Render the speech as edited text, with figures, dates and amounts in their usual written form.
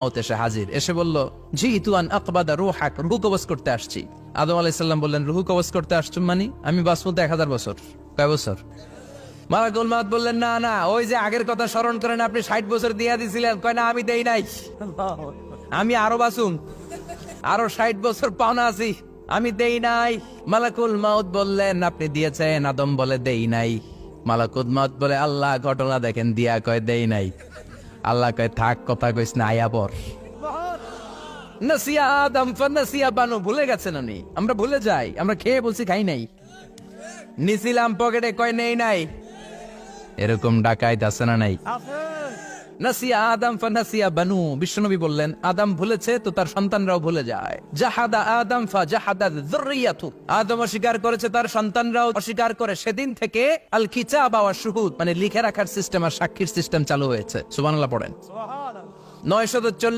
এসে হাজির, এসে বলল জিতু আন আকবাদা রূহাক, রূহ কবজ করতে আসছি। আদম আলাইহিস সালাম বললেন, রূহ কবজ করতে আসছো মানে? আমি বাঁচবো তো 1000 বছর। কয় বছর? মালাকুল মউত বললেন, না না, ওই যে আগের কথা স্মরণ করেন, আপনি 60 বছর দিয়া দিছিলেন। কয় না, আমি দেই নাই, আমি আরো বাঁচুম, আরো 60 বছর পাওনা আছি, আমি দেই নাই। মালাকুল মউত বললেন, আপনি দিয়েছেন। আদম বলে, দেই নাই। মালাকুল মউত বলে, আল্লাহ ঘটনা দেখেন, দিয়া কয় দেই নাই। আল্লাহ কয়, থাক, কথা কইস না, আয়া পর। নাসিয়া আদম ফানাসিয়া বানু, ভুলে গেছেন উনি। আমরা ভুলে যাই, আমরা খেয়ে বলছি খাই নাই, নিছিলাম পকেটে, কয় নেই নাই। এরকম ডাকাইত আছে না নাই? নাসিয়া আদম ফানাসিয়া বানু। বিশ্বনবী বললেন, আদম ভুলেছে তো তার সন্তানরাও ভুলে যায়। জাহাদা আদম ফাজাহাদা যুররিয়াতু, আদম অস্বীকার করেছে, তার সন্তানরাও অস্বীকার করে। সেদিন থেকে আল কিতাব ওয়া শুহুদ, মানে লিখে রাখার সিস্টেম আর সাক্ষীর সিস্টেম চালু হয়েছে। সুবহানাল্লাহ পড়েন। 940